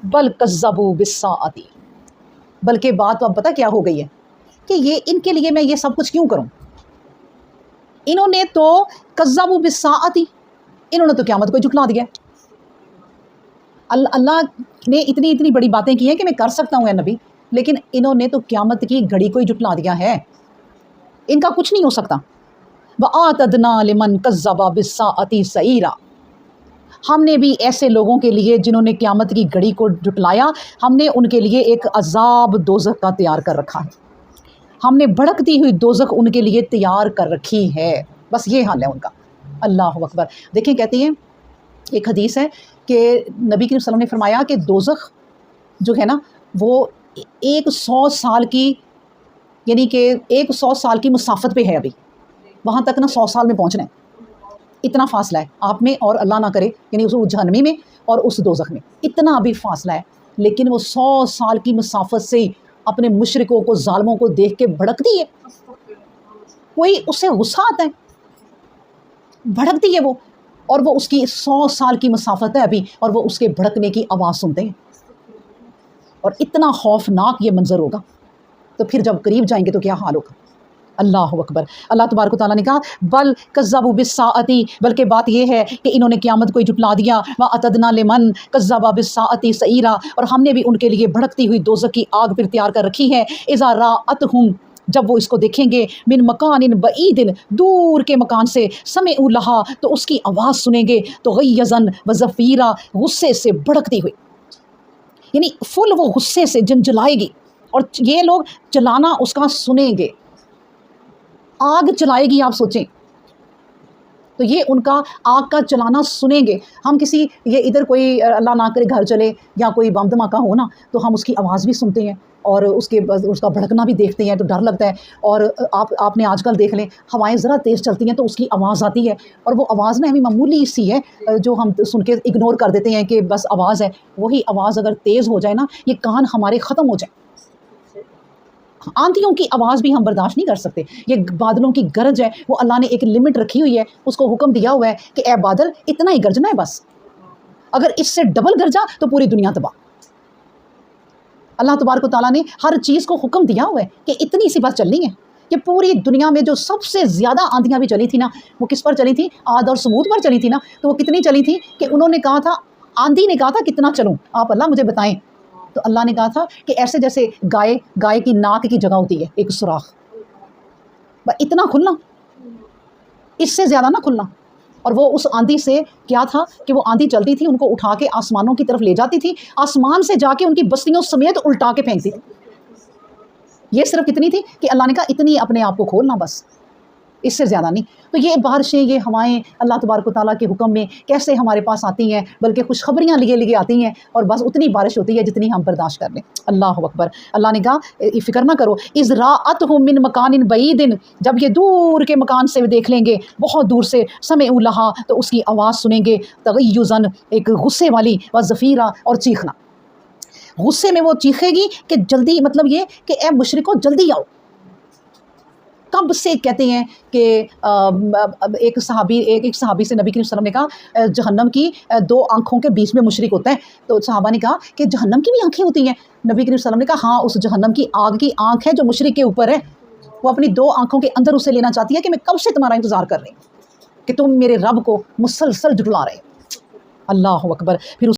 بل کذبوا بالساعۃ، بلکہ بات تو اب پتہ کیا ہو گئی ہے کہ یہ ان کے لیے میں یہ سب کچھ کیوں کروں؟ انہوں نے تو کذبوا بالساعۃ، انہوں نے تو قیامت کو جھٹلا دیا۔ اللہ نے اتنی بڑی باتیں کی ہیں کہ میں کر سکتا ہوں اے نبی، لیکن انہوں نے تو قیامت کی گھڑی کو ہی جھٹلا دیا ہے، ان کا کچھ نہیں ہو سکتا۔ وَآتَدْنَا لِمَنْ كَذَّبَ بِالسَّاعَةِ سَعِيرًا، ہم نے بھی ایسے لوگوں کے لیے جنہوں نے قیامت کی گھڑی کو جھٹلایا، ہم نے ان کے لیے ایک عذاب دوزخ کا تیار کر رکھا ہے، ہم نے بھڑکتی ہوئی دوزخ ان کے لیے تیار کر رکھی ہے، بس یہ حال ہے ان کا۔ اللہ اکبر۔ دیکھیں کہتی ہیں ایک حدیث ہے کہ نبی کریم صلی اللہ علیہ وسلم نے فرمایا کہ دوزخ جو ہے نا وہ 100 سال کی، یعنی کہ 100 سال کی مسافت پہ ہے، ابھی وہاں تک نا 100 سال میں پہنچنا ہے، اتنا فاصلہ ہے آپ میں اور اللہ نہ کرے یعنی اس جہنمی میں اور اس دوزخ میں، اتنا بھی فاصلہ ہے، لیکن وہ 100 سال کی مسافت سے ہی اپنے مشرکوں کو، ظالموں کو دیکھ کے بھڑکتی ہے، کوئی اس سے غصہ آتا ہے، بھڑکتی ہے وہ، اور وہ اس کی 100 سال کی مسافت ہے ابھی، اور وہ اس کے بھڑکنے کی آواز سنتے ہیں، اور اتنا خوفناک یہ منظر ہوگا، تو پھر جب قریب جائیں گے تو کیا حال ہوگا۔ اللہ اکبر۔ اللہ تبارک و تعالیٰ نے کہا بل کذبوا بالساعۃ، بلکہ بات یہ ہے کہ انہوں نے قیامت کو ہی جھٹلا دیا، وَأَعْتَدْنَا لِمَنْ كَذَّبَ بِالسَّاعَةِ سَعِيرًا، اور ہم نے بھی ان کے لیے بھڑکتی ہوئی دوزخ کی آگ پھر تیار کر رکھی ہے، اِذَا رَأَتْهُمْ، جب وہ اس کو دیکھیں گے، من مکان بعید، دور کے مکان سے، سمعوا لها، تو اس کی آواز سنیں گے، تو غیظاً وزفیرا، غصے سے بھڑکتی ہوئی، یعنی فل وہ غصے سے جلائے گی، اور یہ لوگ چلانا اس کا سنیں گے، آگ چلائے گی، آپ سوچیں تو یہ ان کا آگ کا چلانا سنیں گے۔ ہم کسی یہ ادھر کوئی اللہ نہ کرے گھر چلے یا کوئی بم دھماکہ ہو نا، تو ہم اس کی آواز بھی سنتے ہیں اور اس کا بھڑکنا بھی دیکھتے ہیں، تو ڈر لگتا ہے، اور آپ نے آج کل دیکھ لیں ہوائیں ذرا تیز چلتی ہیں تو اس کی آواز آتی ہے، اور وہ آواز نا ہمیں معمولی سی ہے جو ہم سن کے اگنور کر دیتے ہیں کہ بس آواز ہے، وہی آواز اگر تیز ہو جائے نا، یہ کان ہمارے ختم ہو جائیں۔ آندھیوں کی آواز بھی ہم برداشت نہیں کر سکتے، یہ بادلوں کی گرج ہے، وہ اللہ نے ایک لمٹ رکھی ہوئی ہے، اس کو حکم دیا ہوا ہے کہ اے بادل اتنا ہی گرجنا ہے بس، اگر اس سے ڈبل گرجا تو پوری دنیا تباہ۔ اللہ تبارک و تعالیٰ نے ہر چیز کو حکم دیا ہوا ہے کہ اتنی سی بات چلنی ہے، کہ پوری دنیا میں جو سب سے زیادہ آندھیاں بھی چلی تھی نا، وہ کس پر چلی تھی؟ عاد اور سمود پر چلی تھی نا، تو وہ کتنی چلی تھی کہ انہوں نے کہا تھا، آندھی نے کہا تھا کتنا چلوں آپ اللہ مجھے بتائیں، تو اللہ نے کہا تھا کہ ایسے جیسے گائے کی ناک کی جگہ ہوتی ہے ایک سوراخ، اتنا کھلنا، اس سے زیادہ نہ کھلنا، اور وہ اس آندھی سے کیا تھا کہ وہ آندھی چلتی تھی، ان کو اٹھا کے آسمانوں کی طرف لے جاتی تھی، آسمان سے جا کے ان کی بستیوں سمیت الٹا کے پھینکتی تھی۔ یہ صرف کتنی تھی کہ اللہ نے کہا اتنی اپنے آپ کو کھولنا بس، اس سے زیادہ نہیں۔ تو یہ بارشیں، یہ ہوائیں اللہ تبارک و تعالیٰ کے حکم میں کیسے ہمارے پاس آتی ہیں، بلکہ خوشخبریاں لیے آتی ہیں، اور بس اتنی بارش ہوتی ہے جتنی ہم برداشت کر لیں۔ اللہ اکبر۔ اللہ نے کہا فکر نہ کرو، اذ رأتہم من مکان بعید، جب یہ دور کے مکان سے دیکھ لیں گے، بہت دور سے، سمعوا لہا، تو اس کی آواز سنیں گے، تغیظاً، ایک غصے والی، وزفیرا، اور چیخنا، غصے میں وہ چیخے گی کہ جلدی، مطلب یہ کہ اے مشرکو جلدی آؤ۔ کب سے کہتے ہیں کہ ایک صحابی سے نبی کریم صلی اللہ علیہ وسلم نے کہا جہنم کی 2 آنکھوں کے بیچ میں مشرک ہوتا ہے، تو صحابہ نے کہا کہ جہنم کی بھی آنکھیں ہوتی ہیں؟ نبی کریم صلی اللہ علیہ وسلم نے کہا ہاں، اس جہنم کی آگ کی آنکھ ہے جو مشرک کے اوپر ہے، وہ اپنی 2 آنکھوں کے اندر اسے لینا چاہتی ہے کہ میں کب سے تمہارا انتظار کر رہی ہوں کہ تم میرے رب کو مسلسل جھٹلا رہے۔ اللہ اکبر۔ پھر